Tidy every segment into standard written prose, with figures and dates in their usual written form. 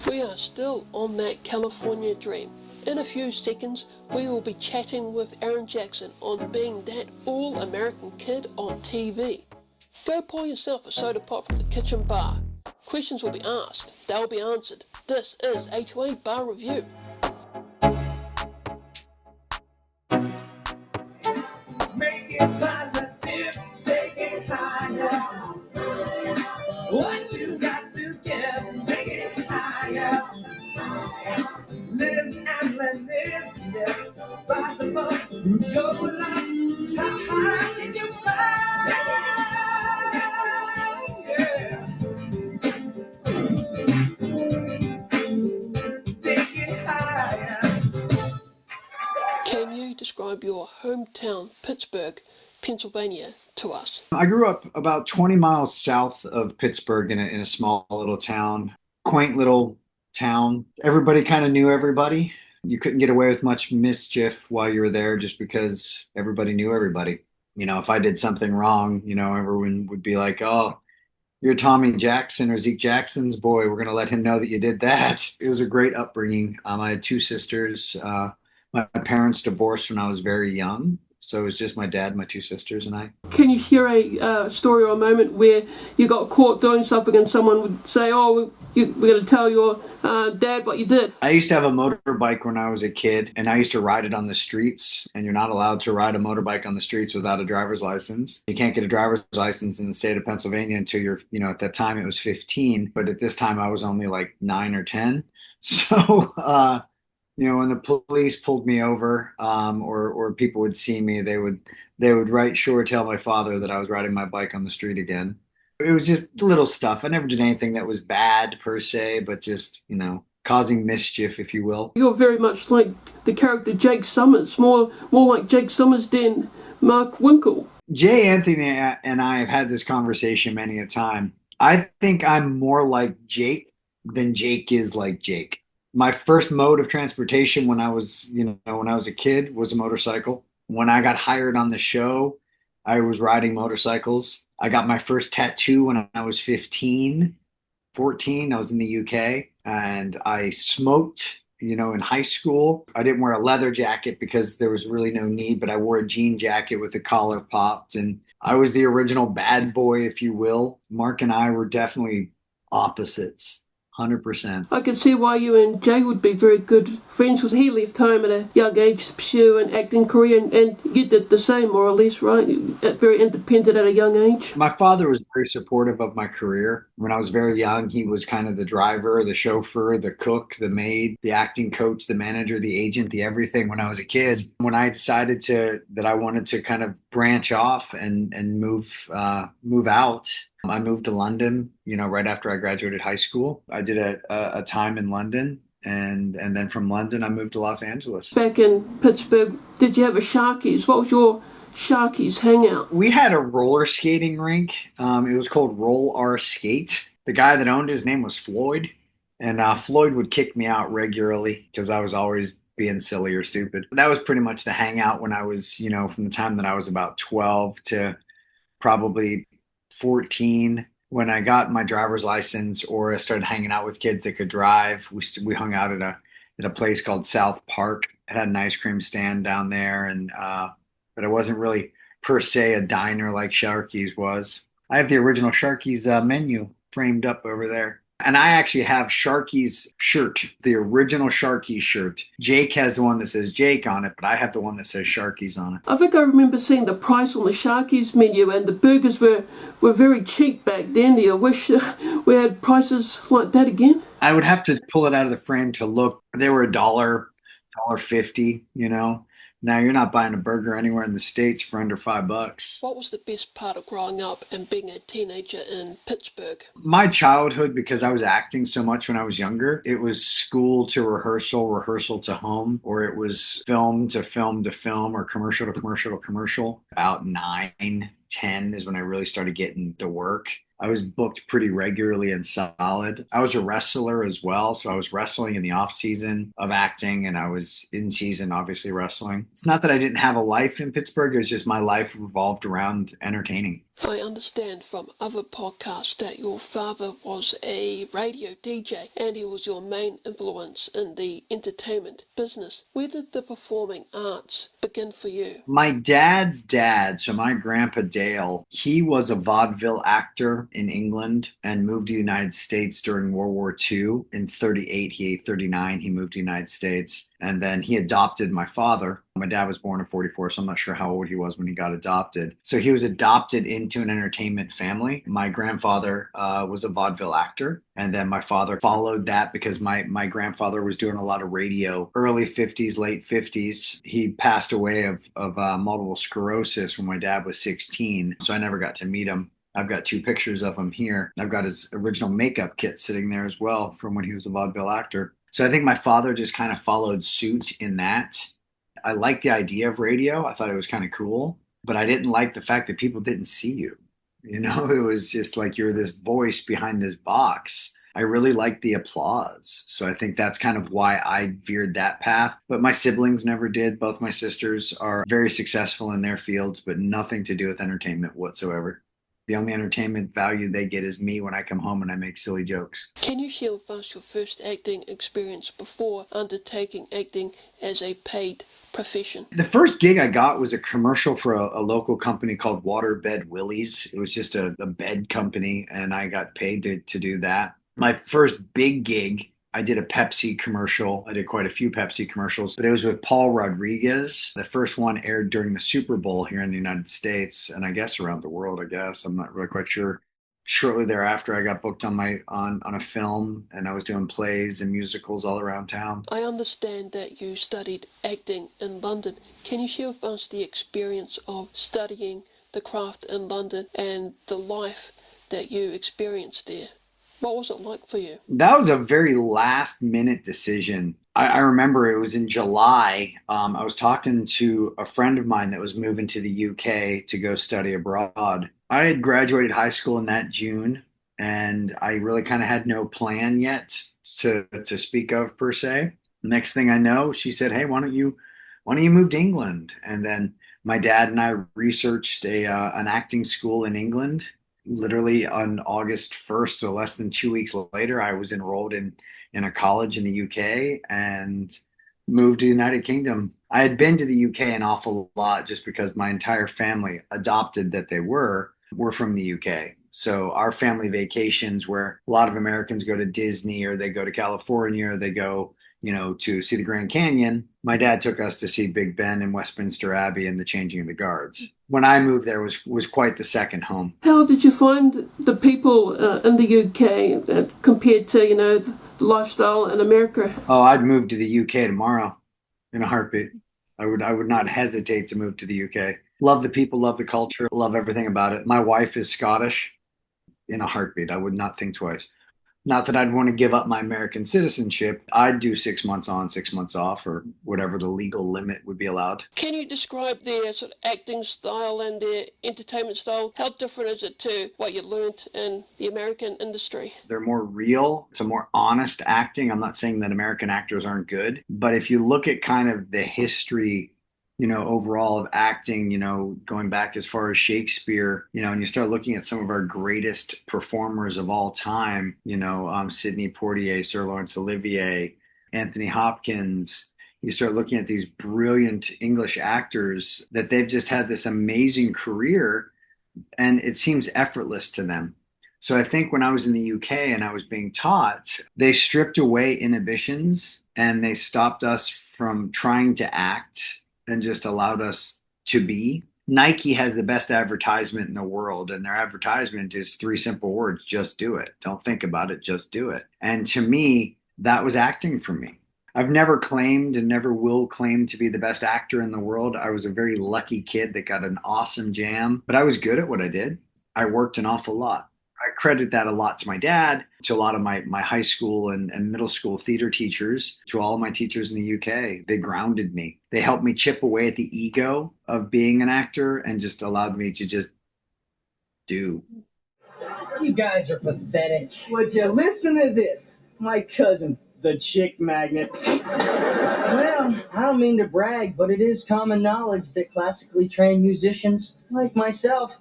We are still on that California dream. In a few seconds, we will be chatting with Aaron Jackson on being that all-American kid on TV. Go pour yourself a soda pop from the kitchen bar. Questions will be asked, they'll be answered. This is A2A Bar Review. Make it positive, take it higher. What you got to give, take it higher. Live and let live, yeah. Possible, go along. How high can you fly? Yeah. Take it higher. Can you describe your hometown, Pittsburgh, Pennsylvania, to us? I grew up about 20 miles south of Pittsburgh in a small little town, quaint little town. Everybody kind of knew everybody. You couldn't get away with much mischief while you were there just because everybody knew everybody. You know, if I did something wrong, everyone would be like, oh, you're Tommy Jackson or Zeke Jackson's boy. We're going to let him know that you did that. It was a great upbringing. I had two sisters. My parents divorced when I was very young. So it was just my dad, my two sisters, and I. Can you share a story or a moment where you got caught doing something and someone would say, oh, we're going to tell your dad what you did? I used to have a motorbike when I was a kid, and I used to ride it on the streets, and you're not allowed to ride a motorbike on the streets without a driver's license. You can't get a driver's license in the state of Pennsylvania until you're, at that time it was 15, but at this time I was only like 9 or 10. So, when the police pulled me over, or people would see me, they would right sure tell my father that I was riding my bike on the street again. It was just little stuff. I never did anything that was bad per se, but just, causing mischief, if you will. You're very much like the character Jake Sommers, more like Jake Sommers than Mark Winkle. Jay Anthony and I have had this conversation many a time. I think I'm more like Jake than Jake is like Jake. My first mode of transportation when I was a kid was a motorcycle. When I got hired on the show, I was riding motorcycles. I got my first tattoo when I was 15, 14. I was in the UK, and I smoked, in high school. I didn't wear a leather jacket because there was really no need, but I wore a jean jacket with the collar popped, and I was the original bad boy, if you will. Mark and I were definitely opposites. 100%. I can see why you and Jay would be very good friends, because he left home at a young age to pursue an acting career, and you did the same, more or less, right? Very independent at a young age. My father was very supportive of my career. When I was very young, he was kind of the driver, the chauffeur, the cook, the maid, the acting coach, the manager, the agent, the everything when I was a kid. When I decided that I wanted to kind of branch off and move out, I moved to London, right after I graduated high school. I did a time in London, and then from London, I moved to Los Angeles. Back in Pittsburgh, did you have a Sharky's? What was your Sharky's hangout? We had a roller skating rink. It was called Roll R Skate. The guy that owned his name was Floyd, and Floyd would kick me out regularly because I was always being silly or stupid. That was pretty much the hangout when I was, from the time that I was about 12 to probably 14. When I got my driver's license, or I started hanging out with kids that could drive, we hung out at a place called South Park. It had an ice cream stand down there, and but it wasn't really per se a diner like Sharky's was. I have the original Sharky's menu framed up over there. And I actually have Sharky's shirt, the original Sharky's shirt. Jake has the one that says Jake on it, but I have the one that says Sharky's on it. I think I remember seeing the price on the Sharky's menu, and the burgers were very cheap back then. I wish we had prices like that again. I would have to pull it out of the frame to look. They were $1.50, Now you're not buying a burger anywhere in the States for under $5. What was the best part of growing up and being a teenager in Pittsburgh? My childhood, because I was acting so much when I was younger, it was school to rehearsal, rehearsal to home, or it was film to film to film, or commercial to commercial to commercial. About 9, 10 is when I really started getting the work. I was booked pretty regularly and solid. I was a wrestler as well, so I was wrestling in the off season of acting, and I was in season, obviously, wrestling. It's not that I didn't have a life in Pittsburgh, it was just my life revolved around entertaining. I understand from other podcasts that your father was a radio DJ and he was your main influence in the entertainment business. Where did the performing arts begin for you? My dad's dad, so my grandpa Dale, he was a vaudeville actor in England and moved to the United States during World War II. In 38, 39, he moved to the United States. And then he adopted my father. My dad was born in 44, so I'm not sure how old he was when he got adopted. So he was adopted into an entertainment family. My grandfather was a vaudeville actor. And then my father followed that because my grandfather was doing a lot of radio, early 50s, late 50s. He passed away of multiple sclerosis when my dad was 16. So I never got to meet him. I've got 2 pictures of him here. I've got his original makeup kit sitting there as well from when he was a vaudeville actor. So I think my father just kind of followed suit in that. I liked the idea of radio. I thought it was kind of cool, but I didn't like the fact that people didn't see you. You know, it was just like you're this voice behind this box. I really liked the applause. So I think that's kind of why I veered that path. But my siblings never did. Both my sisters are very successful in their fields, but nothing to do with entertainment whatsoever. The only entertainment value they get is me when I come home and I make silly jokes. Can you share with us your first acting experience before undertaking acting as a paid profession? The first gig I got was a commercial for a local company called Waterbed Willie's. It was just a bed company, and I got paid to do that. My first big gig, I did a Pepsi commercial. I did quite a few Pepsi commercials, but it was with Paul Rodriguez. The first one aired during the Super Bowl here in the United States, and I guess around the world, I guess. I'm not really quite sure. Shortly thereafter, I got booked on a film, and I was doing plays and musicals all around town. I understand that you studied acting in London. Can you share with us the experience of studying the craft in London and the life that you experienced there? What was it like for you? That was a very last minute decision. I remember it was in July. I was talking to a friend of mine that was moving to the UK to go study abroad. I had graduated high school in that June, and I really kind of had no plan yet to speak of per se. Next thing I know, she said, "Hey, why don't you move to England?" And then my dad and I researched an acting school in England. Literally on August 1st, so less than 2 weeks later, I was enrolled in a college in the UK and moved to the United Kingdom. I had been to the UK an awful lot just because my entire family, adopted that they were from the UK. So our family vacations, where a lot of Americans go to Disney or they go to California or they go, to see the Grand Canyon, my dad took us to see Big Ben and Westminster Abbey and the changing of the guards. When I moved there was quite the second home. How did you find the people in the UK compared to, the lifestyle in America? Oh, I'd move to the UK tomorrow in a heartbeat. I would not hesitate to move to the UK. Love the people, love the culture, love everything about it. My wife is Scottish. In a heartbeat. I would not think twice. Not that I'd want to give up my American citizenship. I'd do 6 months on, 6 months off, or whatever the legal limit would be allowed. Can you describe their sort of acting style and their entertainment style? How different is it to what you learned in the American industry? They're more real. It's a more honest acting. I'm not saying that American actors aren't good, but if you look at kind of the history overall of acting, going back as far as Shakespeare, and you start looking at some of our greatest performers of all time, Sidney Poitier, Sir Laurence Olivier, Anthony Hopkins. You start looking at these brilliant English actors that they've just had this amazing career, and it seems effortless to them. So I think when I was in the UK and I was being taught, they stripped away inhibitions and they stopped us from trying to act and just allowed us to be. Nike has the best advertisement in the world, and their advertisement is 3 simple words: just do it. Don't think about it, just do it. And to me, that was acting for me. I've never claimed and never will claim to be the best actor in the world. I was a very lucky kid that got an awesome jam, but I was good at what I did. I worked an awful lot. I credit that a lot to my dad, to a lot of my high school and middle school theater teachers, to all of my teachers in the UK. They grounded me. They helped me chip away at the ego of being an actor and just allowed me to just do. You guys are pathetic. Would you listen to this? My cousin, the chick magnet. Well, I don't mean to brag, but it is common knowledge that classically trained musicians, like myself,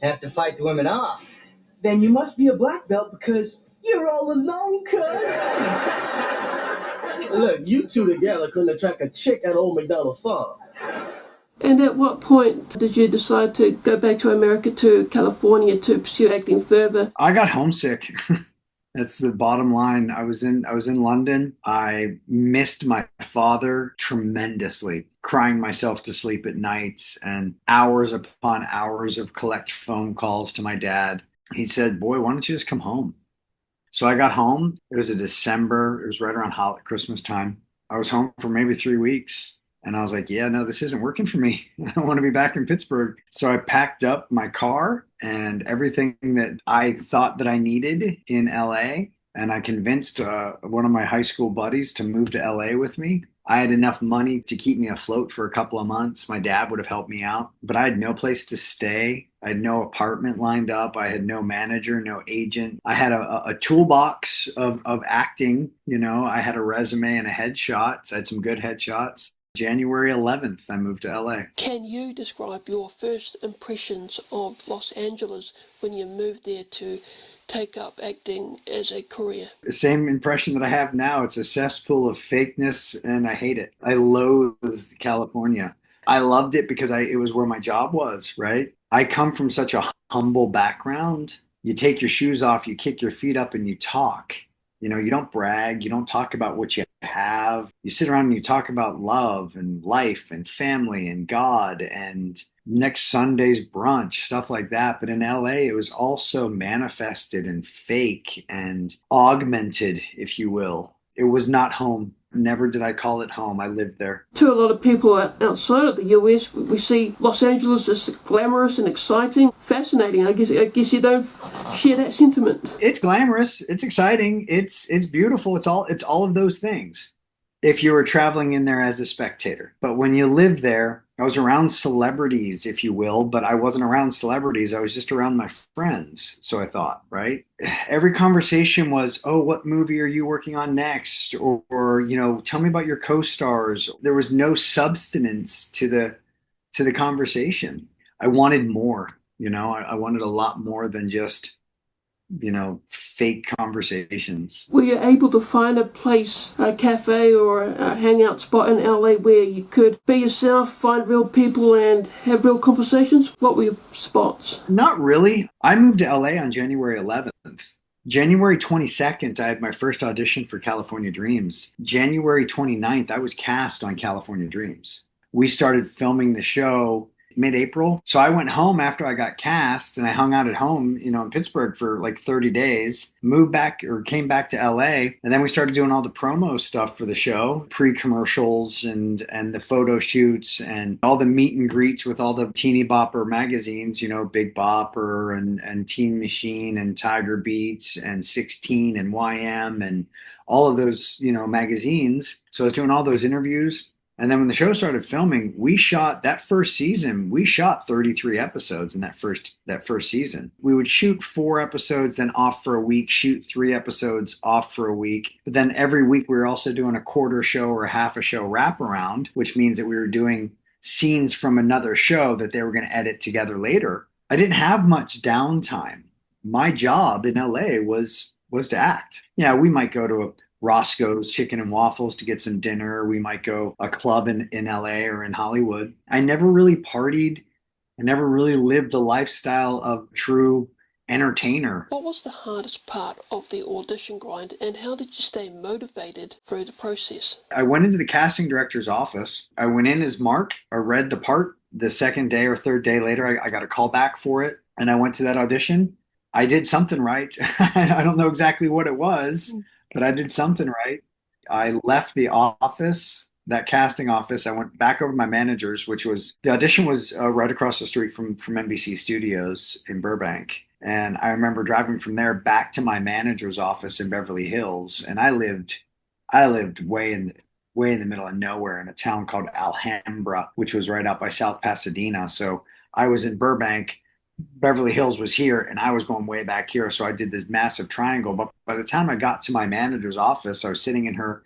Have to fight the women off. Then you must be a black belt because you're all alone, cuz. Look, you two together couldn't attract a chick at Old McDonald Farm. And at what point did you decide to go back to America, to California, to pursue acting further? I got homesick. That's the bottom line. I was in London. I missed my father tremendously, crying myself to sleep at nights and hours upon hours of collect phone calls to my dad. He said, "Boy, why don't you just come home?" So I got home. It was a December. It was right around Christmas time. I was home for maybe 3 weeks. And I was like, yeah, no, this isn't working for me. I want to be back in Pittsburgh. So I packed up my car and everything that I thought that I needed in LA. And I convinced one of my high school buddies to move to LA with me. I had enough money to keep me afloat for a couple of months. My dad would have helped me out, but I had no place to stay. I had no apartment lined up. I had no manager, no agent. I had a toolbox of acting. You know, I had a resume and a headshot. I had some good headshots. January 11th, I moved to LA. Can you describe your first impressions of Los Angeles when you moved there to take up acting as a career? The same impression that I have now. It's a cesspool of fakeness and I hate it. I loathe California. I loved it because it was where my job was, right? I come from such a humble background. You take your shoes off, you kick your feet up and you talk. You know, you don't brag, you don't talk about what you have. You sit around and you talk about love and life and family and God and next Sunday's brunch, stuff like that. But in LA, it was also manifested and fake and augmented, if you will. It was not home. Never did I call it home. I lived there. To a lot of people outside of the US, we see Los Angeles as glamorous and exciting, fascinating. I guess you don't share that sentiment. It's glamorous. It's exciting. It's beautiful. It's all of those things. If you were traveling in there as a spectator, but when you live there, I was around celebrities, if you will, but I wasn't around celebrities. I was just around my friends. So I thought, right? Every conversation was, oh, what movie are you working on next? Or you know, tell me about your co-stars. There was no substance to the conversation. I wanted more, you know, I wanted a lot more than just, you know, fake conversations. Were you able to find a place, a cafe or a hangout spot in LA where you could be yourself, find real people and have real conversations? What were your spots? Not really. I moved to LA on January 11th. January 22nd, I had my first audition for California Dreams. January 29th, I was cast on California Dreams. We started filming the show mid-April. So I went home after I got cast and I hung out at home, you know, in Pittsburgh for like 30 days, came back to LA. And then we started doing all the promo stuff for the show, pre-commercials and the photo shoots and all the meet and greets with all the teeny bopper magazines, you know, Big Bopper and Teen Machine and Tiger Beats and 16 and YM and all of those, you know, magazines. So I was doing all those interviews. And then when the show started filming, we shot 33 episodes in that first season. We would shoot 4 episodes, then off for a week, shoot 3 episodes, off for a week. But then every week we were also doing a quarter show or a half a show wraparound, which means that we were doing scenes from another show that they were going to edit together later. I didn't have much downtime. My job in LA was to act. Yeah, we might go to a Roscoe's Chicken and Waffles to get some dinner. We might go a club in LA or in Hollywood. I never really partied. I never really lived the lifestyle of true entertainer. What was the hardest part of the audition grind and how did you stay motivated through the process? I went into the casting director's office. I went in as Mark. I read the part. The second day or third day later, I got a call back for it and I went to that audition. I did something right. I don't know exactly what it was. But I did something right. I left the office, that casting office. I went back over to my manager's, the audition was right across the street from NBC Studios in Burbank. And I remember driving from there back to my manager's office in Beverly Hills. And I lived way in the middle of nowhere in a town called Alhambra, which was right out by South Pasadena. So I was in Burbank. Beverly Hills was here and I was going way back here. So I did this massive triangle. But by the time I got to my manager's office, I was sitting in her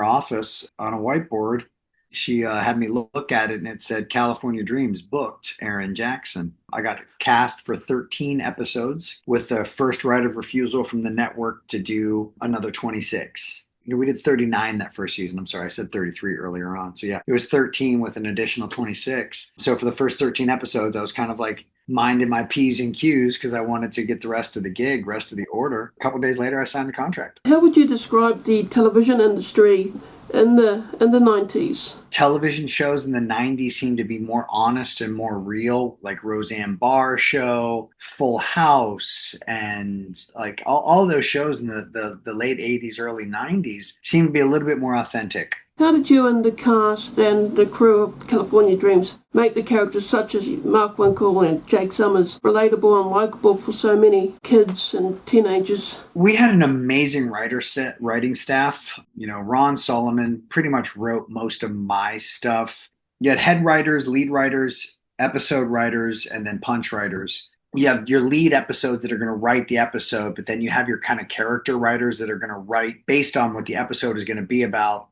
office on a whiteboard. She had me look at it, and it said California Dreams booked Aaron Jackson. I got cast for 13 episodes with the first right of refusal from the network to do another 26. We did 39 that first season. I'm sorry, I said 33 earlier on. So yeah, it was 13 with an additional 26. So for the first 13 episodes, I was kind of like minding my P's and Q's because I wanted to get the rest of the gig, rest of the order. A couple days later, I signed the contract. How would you describe the television industry in the 90s? Television shows in the 90s seemed to be more honest and more real, like Roseanne Barr show, Full House, and like all those shows in the late 80s, early 90s seemed to be a little bit more authentic. How did you and the cast and the crew of California Dreams make the characters such as Mark Winkle and Jake Sommers relatable and likable for so many kids and teenagers? We had an amazing writing staff. You know, Ron Solomon pretty much wrote most of my stuff. You had head writers, lead writers, episode writers, and then punch writers. You have your lead episodes that are going to write the episode, but then you have your kind of character writers that are going to write based on what the episode is going to be about.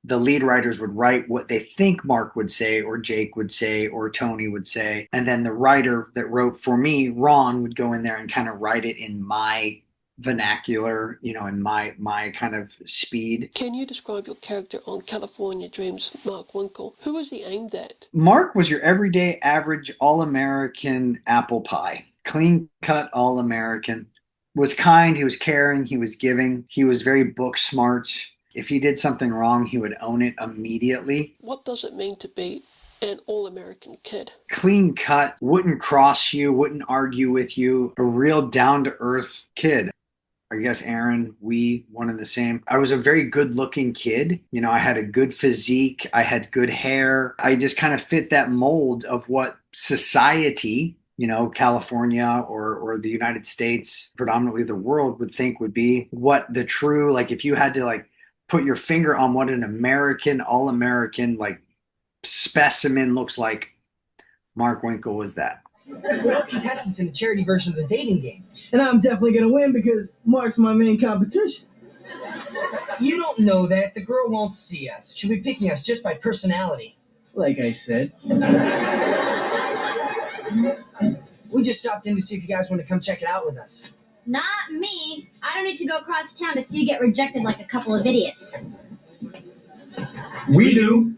The lead writers would write what they think Mark would say or Jake would say or Tony would say. And then the writer that wrote for me, Ron, would go in there and kind of write it in my vernacular, you know, in my kind of speed. Can you describe your character on California Dreams, Mark Winkle? Who was he aimed at? Mark was your everyday average all-American apple pie. Clean cut all-American. Was kind, he was caring, he was giving. He was very book smart. If he did something wrong, he would own it immediately. What does it mean to be an all-American kid? Clean cut, wouldn't cross you, wouldn't argue with you, a real down-to-earth kid. I guess Aaron, one and the same. I was a very good-looking kid. You know, I had a good physique, I had good hair. I just kind of fit that mold of what society, you know, California or the United States, predominantly the world, would think would be what the true, like if you had to like put your finger on what an American, all-American, like specimen looks like, Mark Winkle was that. We're contestants in a charity version of the dating game. And I'm definitely going to win because Mark's my main competition. You don't know that. The girl won't see us. She'll be picking us just by personality. Like I said. We just stopped in to see if you guys want to come check it out with us. Not me. I don't need to go across town to see you get rejected like a couple of idiots. We do.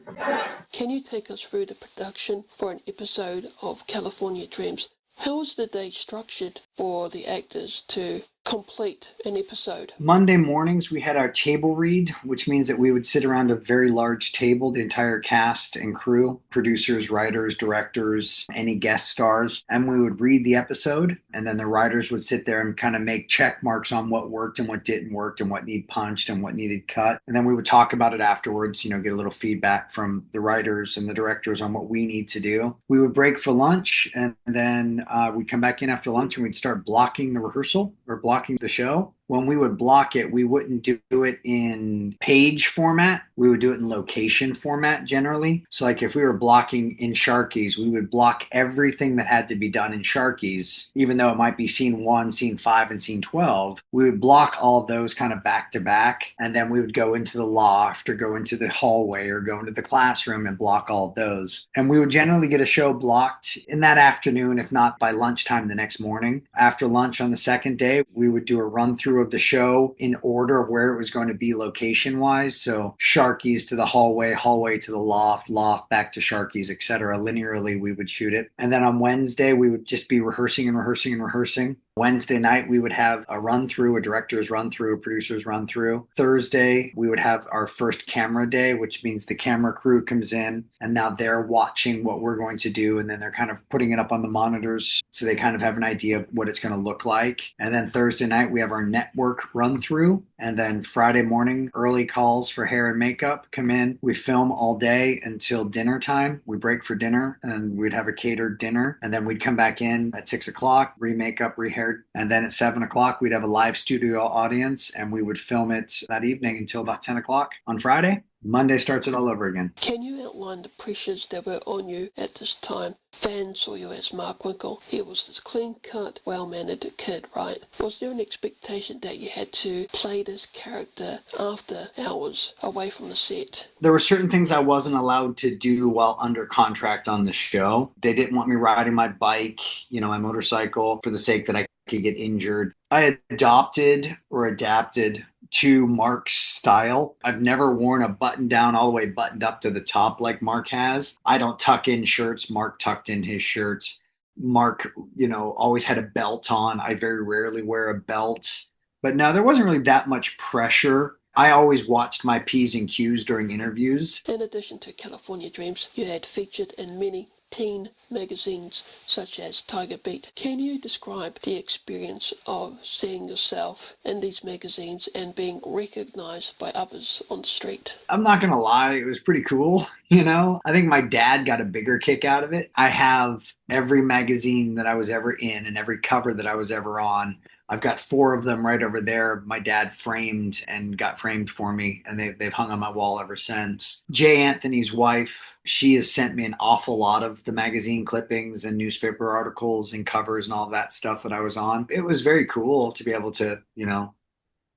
Can you take us through the production for an episode of California Dreams? How is the day structured for the actors to complete an episode? Monday mornings, we had our table read, which means that we would sit around a very large table, the entire cast and crew, producers, writers, directors, any guest stars, and we would read the episode, and then the writers would sit there and kind of make check marks on what worked and what didn't work and what needed punched and what needed cut. And then we would talk about it afterwards, you know, get a little feedback from the writers and the directors on what we need to do. We would break for lunch, and then we'd come back in after lunch and we'd start blocking the rehearsal or blocking the show. When we would block it, we wouldn't do it in page format. We would do it in location format generally. So like if we were blocking in Sharkey's, we would block everything that had to be done in Sharkey's, even though it might be scene 1, scene 5, and scene 12. We would block all of those kind of back to back. And then we would go into the loft or go into the hallway or go into the classroom and block all of those. And we would generally get a show blocked in that afternoon, if not by lunchtime the next morning. After lunch on the second day, we would do a run through of the show in order of where it was going to be location wise. So Sharkey's to the hallway, hallway to the loft, loft back to Sharkey's, etc. Linearly, we would shoot it. And then on Wednesday, we would just be rehearsing and rehearsing and rehearsing. Wednesday night, we would have a run through, a director's run through, a producer's run through. Thursday, we would have our first camera day, which means the camera crew comes in and now they're watching what we're going to do. And then they're kind of putting it up on the monitors so they kind of have an idea of what it's going to look like. And then Thursday night, we have our network run through. And then Friday morning, early calls for hair and makeup come in. We film all day until dinner time. We break for dinner and we'd have a catered dinner. And then we'd come back in at 6 o'clock, re-makeup, rehair. And then at 7 o'clock, we'd have a live studio audience and we would film it that evening until about 10 o'clock on Friday. Monday starts it all over again. Can you outline the pressures that were on you at this time? Fans saw you as Mark Winkle. He was this clean-cut, well-mannered kid, right? Was there an expectation that you had to play this character after hours away from the set? There were certain things I wasn't allowed to do while under contract on the show. They didn't want me riding my bike, my motorcycle, for the sake that I could get injured. I adopted or adapted to Mark's style. I've never worn a button down all the way buttoned up to the top like Mark has. I don't tuck in shirts. Mark tucked in his shirts. Mark, always had a belt on. I very rarely wear a belt. But no, there wasn't really that much pressure. I always watched my P's and Q's during interviews. In addition to California Dreams, you had featured in many teen magazines such as Tiger Beat. Can you describe the experience of seeing yourself in these magazines and being recognized by others on the street? I'm not going to lie, it was pretty cool, I think my dad got a bigger kick out of it. I have every magazine that I was ever in and every cover that I was ever on. I've got 4 of them right over there. My dad framed and got framed for me, and they've hung on my wall ever since. Jay Anthony's wife, she has sent me an awful lot of the magazine clippings and newspaper articles and covers and all that stuff that I was on. It was very cool to be able to,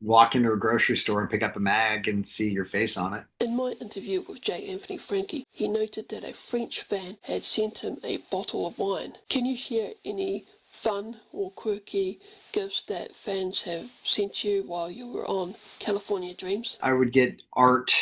walk into a grocery store and pick up a mag and see your face on it. In my interview with Jay Anthony Frankie, he noted that a French fan had sent him a bottle of wine. Can you share any fun or quirky gifts that fans have sent you while you were on California Dreams? I would get art.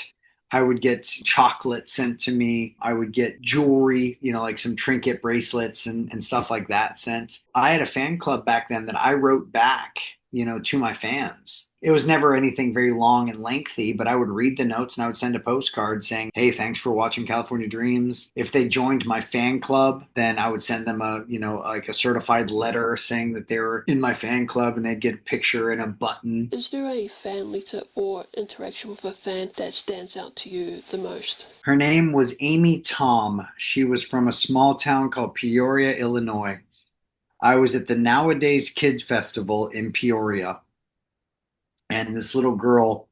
I would get chocolate sent to me. I would get jewelry, like some trinket bracelets and stuff like that sent. I had a fan club back then that I wrote back, to my fans. It was never anything very long and lengthy, but I would read the notes and I would send a postcard saying, hey, thanks for watching California Dreams. If they joined my fan club, then I would send them a certified letter saying that they were in my fan club, and they'd get a picture and a button. Is there a fan letter or interaction with a fan that stands out to you the most? Her name was Amy Tom. She was from a small town called Peoria, Illinois. I was at the Nowadays Kids Festival in Peoria. And this little girl,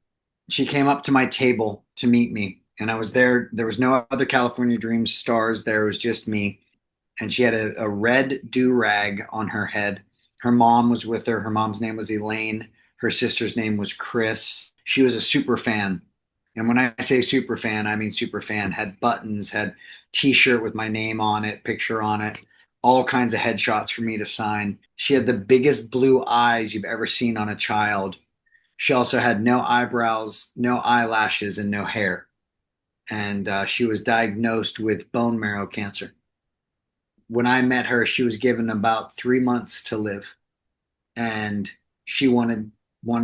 she came up to my table to meet me. And I was there. There was no other California Dreams stars there. It was just me. And she had a red do-rag on her head. Her mom was with her. Her mom's name was Elaine. Her sister's name was Chris. She was a super fan. And when I say super fan, I mean super fan. Had buttons, had t-shirt with my name on it, picture on it, all kinds of headshots for me to sign. She had the biggest blue eyes you've ever seen on a child. She also had no eyebrows, no eyelashes, and no hair. And she was diagnosed with bone marrow cancer. When I met her, she was given about 3 months to live. And she wanted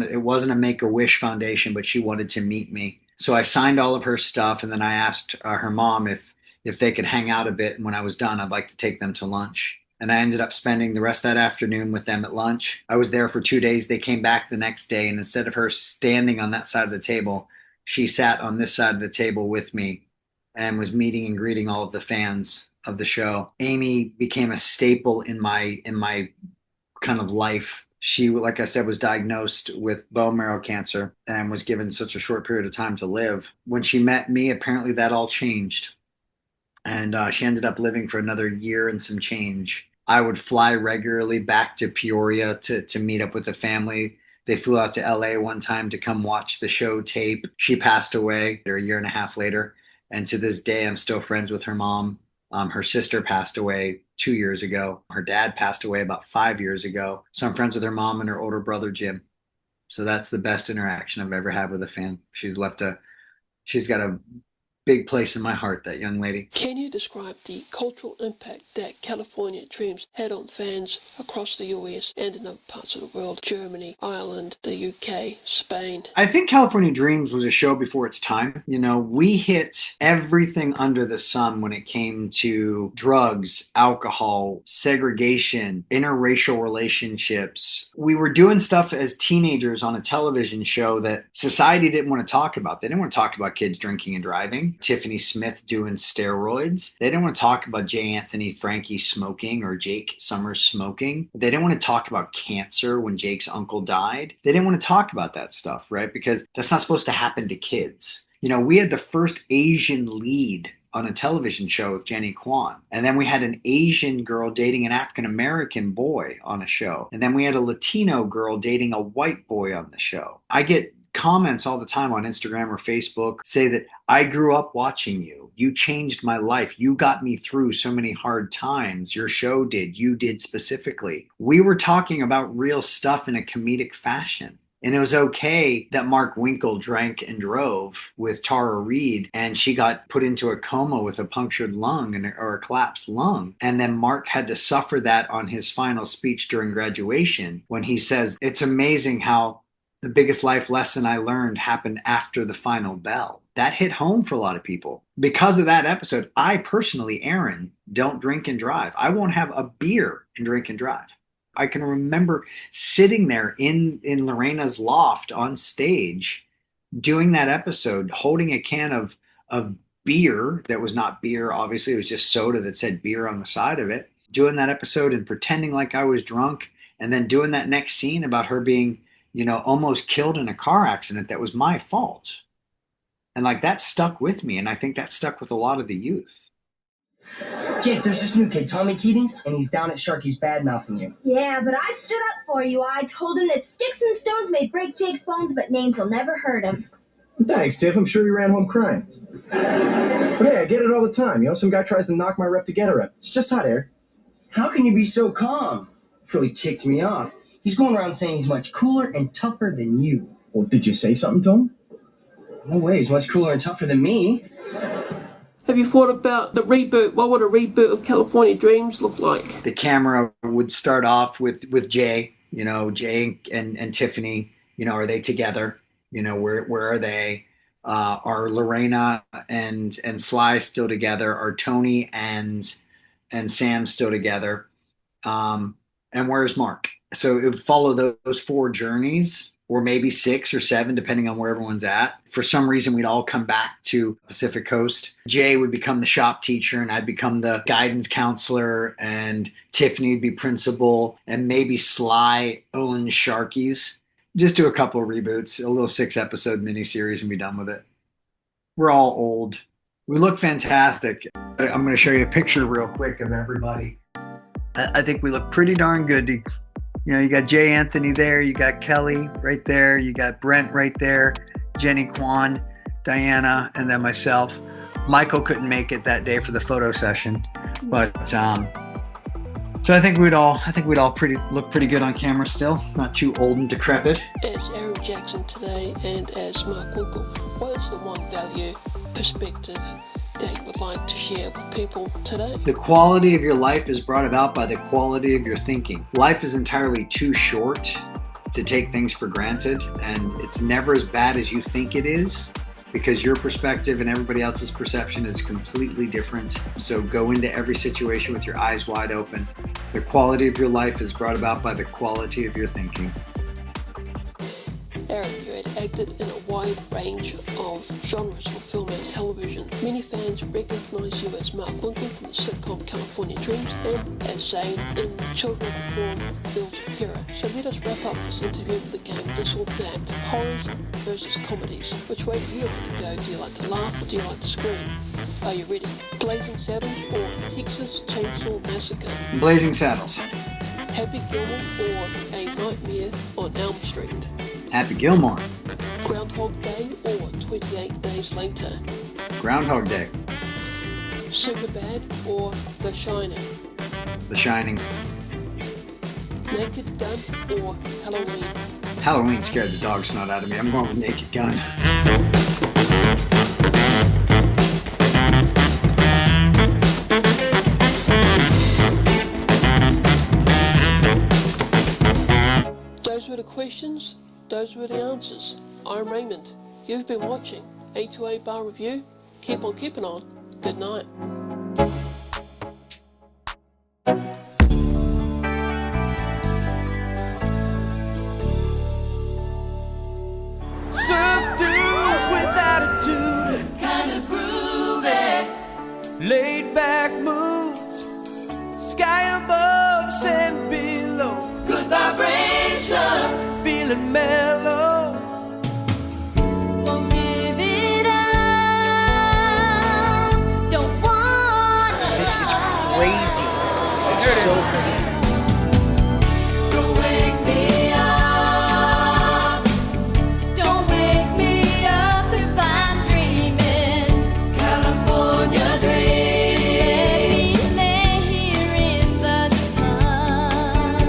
it wasn't a Make-A-Wish Foundation, but she wanted to meet me. So I signed all of her stuff, and then I asked her mom if they could hang out a bit. And when I was done, I'd like to take them to lunch. And I ended up spending the rest of that afternoon with them at lunch. I was there for 2 days. They came back the next day, and instead of her standing on that side of the table, she sat on this side of the table with me and was meeting and greeting all of the fans of the show. Amy became a staple in my kind of life. She, like I said, was diagnosed with bone marrow cancer and was given such a short period of time to live. When she met me, apparently that all changed. And she ended up living for another year and some change. I would fly regularly back to Peoria to meet up with the family. They flew out to LA one time to come watch the show tape. She passed away a year and a half later. And to this day, I'm still friends with her mom. Her sister passed away 2 years ago. Her dad passed away about 5 years ago. So I'm friends with her mom and her older brother, Jim. So that's the best interaction I've ever had with a fan. She's got a big place in my heart, that young lady. Can you describe the cultural impact that California Dreams had on fans across the US and in other parts of the world? Germany, Ireland, the UK, Spain. I think California Dreams was a show before its time. We hit everything under the sun when it came to drugs, alcohol, segregation, interracial relationships. We were doing stuff as teenagers on a television show that society didn't want to talk about. They didn't want to talk about kids drinking and driving. Tiffany Smith doing steroids. They didn't want to talk about Jay Anthony Frankie smoking or Jake Sommers smoking. They didn't want to talk about cancer when Jake's uncle died. They didn't want to talk about that stuff, right? Because that's not supposed to happen to kids. You know, we had the first Asian lead on a television show with Jenny Kwan. And then we had an Asian girl dating an African-American boy on a show. And then we had a Latino girl dating a white boy on the show. I get comments all the time on Instagram or Facebook say that I grew up watching you. You changed my life. You got me through so many hard times. Your show did. You did specifically. We were talking about real stuff in a comedic fashion. And it was okay that Mark Winkle drank and drove with Tara Reid and she got put into a coma with a punctured lung or a collapsed lung. And then Mark had to suffer that on his final speech during graduation when he says, it's amazing how the biggest life lesson I learned happened after the final bell. That hit home for a lot of people. Because of that episode, I personally, Aaron, don't drink and drive. I won't have a beer and drink and drive. I can remember sitting there in Lorena's loft on stage doing that episode, holding a can of beer that was not beer. Obviously, it was just soda that said beer on the side of it. Doing that episode and pretending like I was drunk, and then doing that next scene about her being, you know, almost killed in a car accident that was my fault. And like that stuck with me, and I think that stuck with a lot of the youth. Jake, there's this new kid, Tommy Keatings, and he's down at Sharky's bad-mouthing you. Yeah, but I stood up for you. I told him that sticks and stones may break Jake's bones, but names will never hurt him. Thanks, Tiff. I'm sure you ran home crying. But hey, I get it all the time. You know, some guy tries to knock my rep to get a rep. It's just hot air. How can you be so calm? It really ticked me off. He's going around saying he's much cooler and tougher than you. Well, did you say something to him? No way, he's much cooler and tougher than me. Have you thought about the reboot? What would a reboot of California Dreams look like? The camera would start off with Jay, you know, Jay and Tiffani, you know, are they together? You know, where are they? Are Lorena and Sly still together? Are Tony and Sam still together? And where's Mark? So it would follow those 4 journeys, or maybe 6 or 7, depending on where everyone's at. For some reason, we'd all come back to Pacific Coast. Jay would become the shop teacher, and I'd become the guidance counselor, and Tiffani would be principal, and maybe Sly owns Sharky's. Just do a couple of reboots, a little 6-episode miniseries, and be done with it. We're all old. We look fantastic. I'm going to show you a picture real quick of everybody. I think we look pretty darn good. You know, you got Jay Anthony there, you got Kelly right there, you got Brent right there, Jenny Kwan, Diana, and then myself. Michael couldn't make it that day for the photo session, but so I think we'd all look pretty good on camera still, not too old and decrepit. As Aaron Jackson today and as Mark Winkle, what is the one value, perspective that you would like to share with people today? The quality of your life is brought about by the quality of your thinking. Life is entirely too short to take things for granted, and it's never as bad as you think it is, because your perspective and everybody else's perception is completely different. So go into every situation with your eyes wide open. The quality of your life is brought about by the quality of your thinking. Aaron, you had acted in a wide range of genres for film and television. Many fans recognise you as Mark Winkle from the sitcom California Dreams and as Zane in children perform Fields of Terror. So let us wrap up this interview with the game This or That, horrors versus comedies. Which way do you like to go? Do you like to laugh or do you like to scream? Are you ready? Blazing Saddles or Texas Chainsaw Massacre? Blazing Saddles. Happy Gilmore or A Nightmare on Elm Street? Happy Gilmore. Groundhog Day or 28 Days Later? Groundhog Day. Superbad or The Shining? The Shining. Naked Gun or Halloween? Halloween scared the dog snot out of me. I'm going with Naked Gun. Those were the questions. Those were the answers. I'm Raymond. You've been watching A2A Bar Review. Keep on keeping on. Good night. Surf dudes with attitude, kinda groovy, laid back moods, sky above, sand below, good vibrations, feeling mellow. Won't give it up. so bad. Don't wake me up. Don't wake me up if I'm dreaming. California dream. Just let me lay here in the sun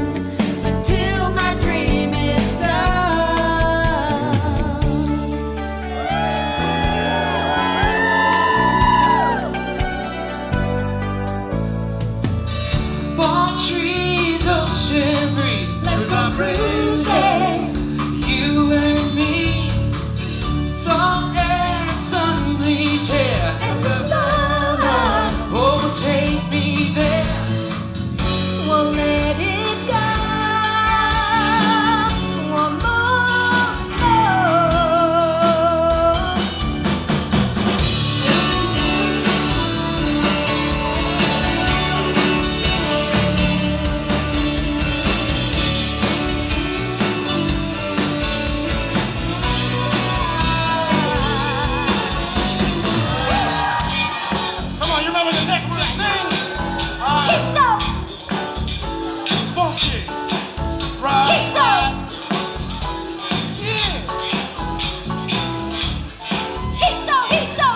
until my dream is done. Palm trees, ocean breeze. Let's go cruising. You and me. Salt air, sun bleach hair. And the summer. Oh, take me there. Won't let it go. One more. Come on, you remember the next big thing? He's so, Funky. Right. he's so, Yeah.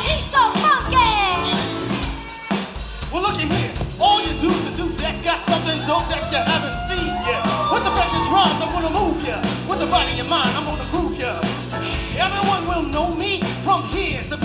he's so funky. Well, looky here. All you dudes and dudettes got something dope that you haven't seen yet. With the freshest rhymes, I'm gonna move ya. With the body and mind, I'm gonna groove ya. Everyone will know me from here to